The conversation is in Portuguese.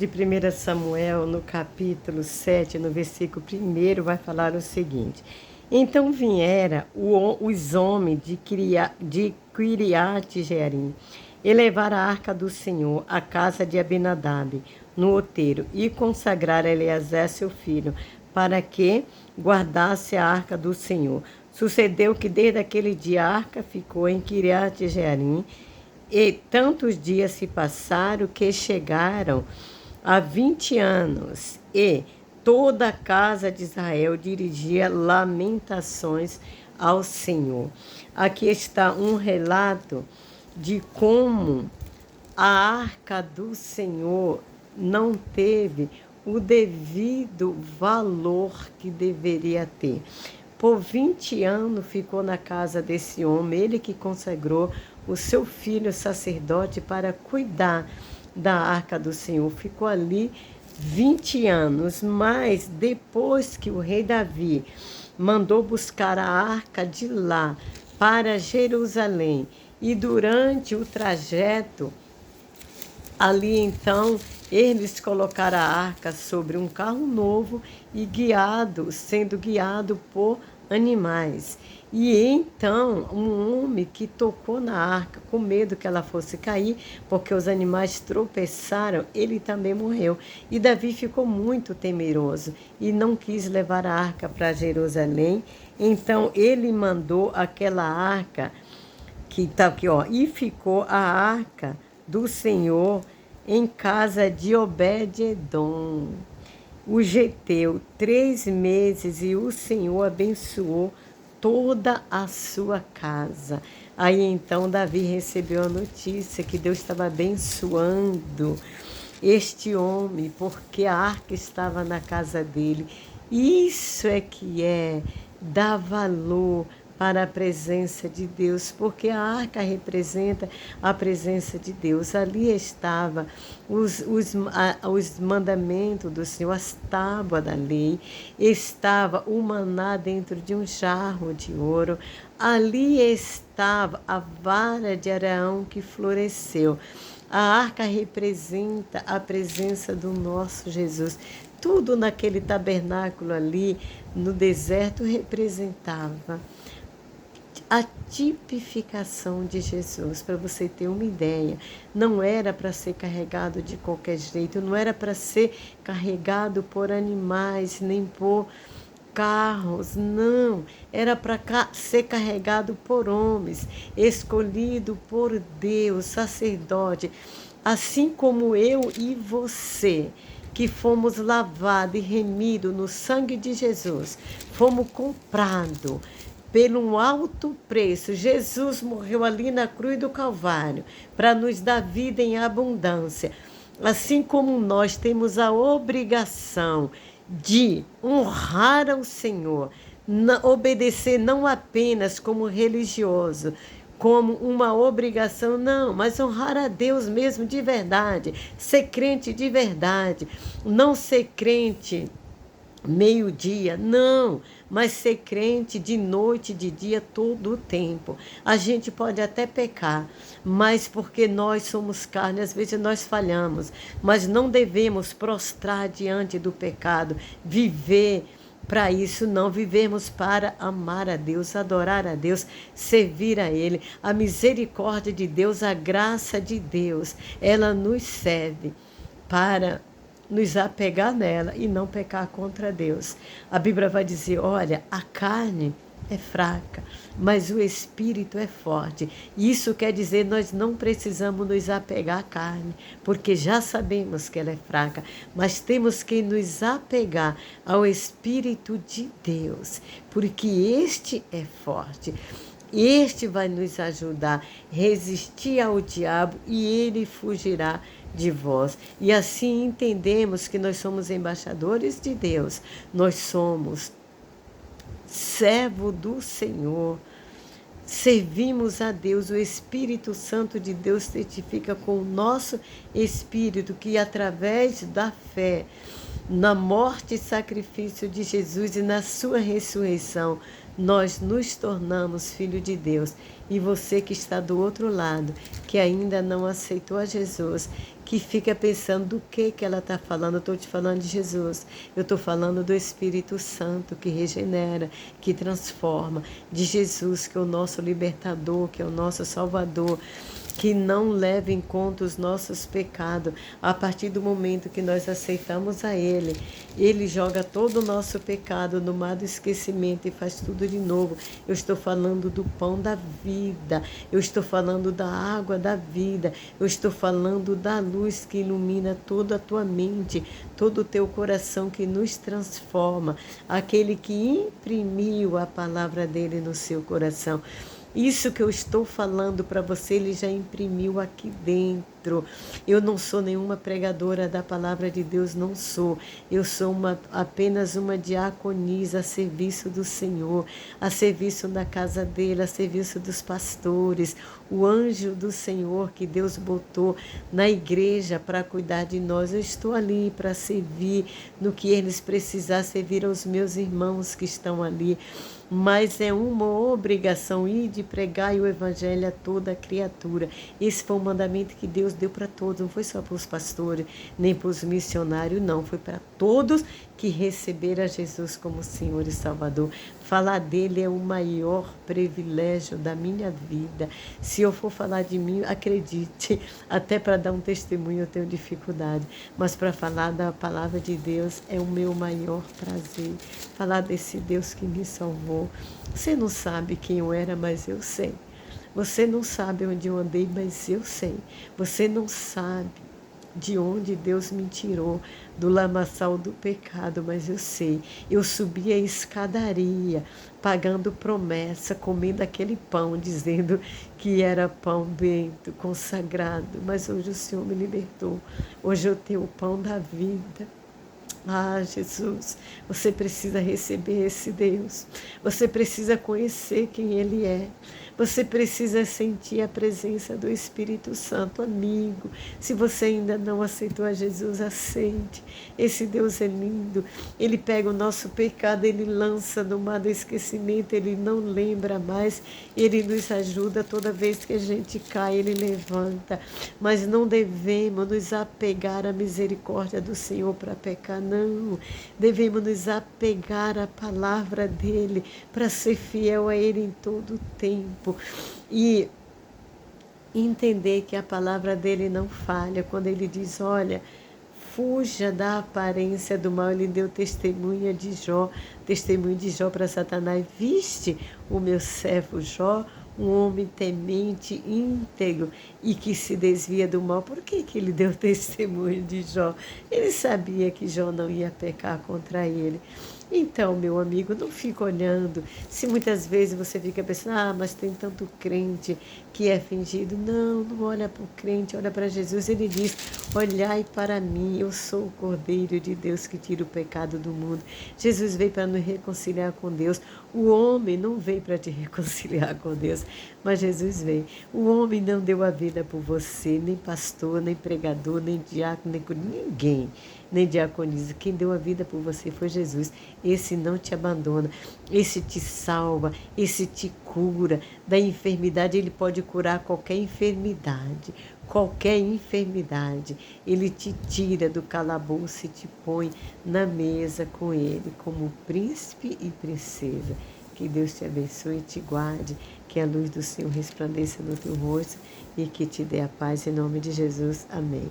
de 1 Samuel, no capítulo 7, no versículo 1, vai falar o seguinte: Então viera os homens de Quiriate Jearim e levaram a arca do Senhor à casa de Abinadab, no outeiro, e consagraram a Eleazar seu filho, para que guardasse a arca do Senhor. Sucedeu que desde aquele dia a arca ficou em Quiriate Jearim, e tantos dias se passaram que chegaram a 20 anos, e toda a casa de Israel dirigia lamentações ao Senhor. Aqui está um relato de como a arca do Senhor não teve o devido valor que deveria ter. Por 20 anos ficou na casa desse homem, ele que consagrou o seu filho sacerdote para cuidar da arca do Senhor. Ficou ali 20 anos, mas depois que o rei Davi mandou buscar a arca de lá para Jerusalém, e durante o trajeto, ali então, eles colocaram a arca sobre um carro novo e sendo guiado por animais. E então, um homem que tocou na arca, com medo que ela fosse cair, porque os animais tropeçaram, ele também morreu. E Davi ficou muito temeroso e não quis levar a arca para Jerusalém. Então, ele mandou aquela arca, que está aqui, ó, e ficou a arca do Senhor em casa de Obed-edom, o geteu, 3 meses, e o Senhor abençoou toda a sua casa. Aí então Davi recebeu a notícia que Deus estava abençoando este homem, porque a arca estava na casa dele. Isso é que dar valor para a presença de Deus, porque a arca representa a presença de Deus. Ali estava os mandamentos do Senhor, as tábuas da lei, estava o maná dentro de um jarro de ouro, ali estava a vara de Arão que floresceu. A arca representa a presença do nosso Jesus. Tudo naquele tabernáculo ali no deserto representava a tipificação de Jesus. Para você ter uma ideia, não era para ser carregado de qualquer jeito, não era para ser carregado por animais, nem por carros, não. Era para ser carregado por homens, escolhido por Deus, sacerdote, assim como eu e você, que fomos lavados e remidos no sangue de Jesus, fomos comprados pelo um alto preço. Jesus morreu ali na cruz do Calvário para nos dar vida em abundância. Assim como nós temos a obrigação de honrar ao Senhor, obedecer não apenas como religioso, como uma obrigação, não, mas honrar a Deus mesmo de verdade, ser crente de verdade, não ser crente meio-dia, não, mas ser crente de noite, de dia, todo o tempo. A gente pode até pecar, mas porque nós somos carne, às vezes nós falhamos, mas não devemos prostrar diante do pecado, viver para isso, não. Vivemos para amar a Deus, adorar a Deus, servir a Ele. A misericórdia de Deus, a graça de Deus, ela nos serve para nos apegar nela e não pecar contra Deus. A Bíblia vai dizer, olha, a carne é fraca, mas o espírito é forte. Isso quer dizer, nós não precisamos nos apegar à carne, porque já sabemos que ela é fraca, mas temos que nos apegar ao Espírito de Deus, porque este é forte. Este vai nos ajudar a resistir ao diabo e ele fugirá de vós. E assim entendemos que nós somos embaixadores de Deus. Nós somos servo do Senhor. Servimos a Deus. O Espírito Santo de Deus testifica com o nosso espírito que através da fé Na morte e sacrifício de Jesus e na sua ressurreição, nós nos tornamos filho de Deus. E você que está do outro lado, que ainda não aceitou a Jesus, que fica pensando do que ela está falando, eu estou te falando de Jesus. Eu estou falando do Espírito Santo que regenera, que transforma, de Jesus que é o nosso libertador, que é o nosso Salvador, que não leva em conta os nossos pecados. A partir do momento que nós aceitamos a Ele, Ele joga todo o nosso pecado no mar do esquecimento e faz tudo de novo. Eu estou falando do pão da vida, eu estou falando da água da vida, eu estou falando da luz que ilumina toda a tua mente, todo o teu coração, que nos transforma, aquele que imprimiu a palavra dele no seu coração. Isso que eu estou falando para você, ele já imprimiu aqui dentro. Eu não sou nenhuma pregadora da palavra de Deus, não sou. Eu sou apenas uma diaconisa a serviço do Senhor, a serviço da casa dele, a serviço dos pastores, o anjo do Senhor que Deus botou na igreja para cuidar de nós. Eu estou ali para servir no que eles precisar, servir aos meus irmãos que estão ali. Mas é uma obrigação ir de pregar o evangelho a toda criatura. Esse foi um mandamento que Deus deu para todos, não foi só para os pastores, nem para os missionários, não. Foi para todos que receberam a Jesus como Senhor e Salvador. Falar dele é o maior privilégio da minha vida. Se eu for falar de mim, acredite, até para dar um testemunho eu tenho dificuldade, mas para falar da palavra de Deus é o meu maior prazer. Falar desse Deus que me salvou. Você não sabe quem eu era, mas eu sei. Você não sabe onde eu andei, mas eu sei. Você não sabe de onde Deus me tirou, do lamaçal do pecado, mas eu sei. Eu subi a escadaria, pagando promessa, comendo aquele pão, dizendo que era pão bento, consagrado, mas hoje o Senhor me libertou. Hoje eu tenho o pão da vida. Ah, Jesus, você precisa receber esse Deus. Você precisa conhecer quem Ele é. Você precisa sentir a presença do Espírito Santo, amigo. Se você ainda não aceitou a Jesus, aceite. Esse Deus é lindo. Ele pega o nosso pecado, Ele lança no mar do esquecimento, Ele não lembra mais. Ele nos ajuda toda vez que a gente cai, Ele levanta. Mas não devemos nos apegar à misericórdia do Senhor para pecar, não. Devemos nos apegar à palavra dEle para ser fiel a Ele em todo o tempo. E entender que a palavra dele não falha. Quando ele diz, olha, fuja da aparência do mal, ele deu testemunho de Jó para Satanás. Viste o meu servo Jó, um homem temente, íntegro e que se desvia do mal. Por que ele deu testemunho de Jó? Ele sabia que Jó não ia pecar contra ele. Então, meu amigo, não fica olhando. Se muitas vezes você fica pensando, mas tem tanto crente que é fingido. Não, não olha para o crente, olha para Jesus. Ele diz, olhai para mim, eu sou o Cordeiro de Deus que tira o pecado do mundo. Jesus veio para nos reconciliar com Deus. O homem não veio para te reconciliar com Deus, mas Jesus veio. O homem não deu a vida por você, nem pastor, nem pregador, nem diácono, nem ninguém, nem diaconisa. Quem deu a vida por você foi Jesus. Esse não te abandona, esse te salva, esse te cura da enfermidade. Ele pode curar qualquer enfermidade, qualquer enfermidade. Ele te tira do calabouço e te põe na mesa com ele, como príncipe e princesa. Que Deus te abençoe e te guarde, que a luz do Senhor resplandeça no teu rosto e que te dê a paz em nome de Jesus. Amém.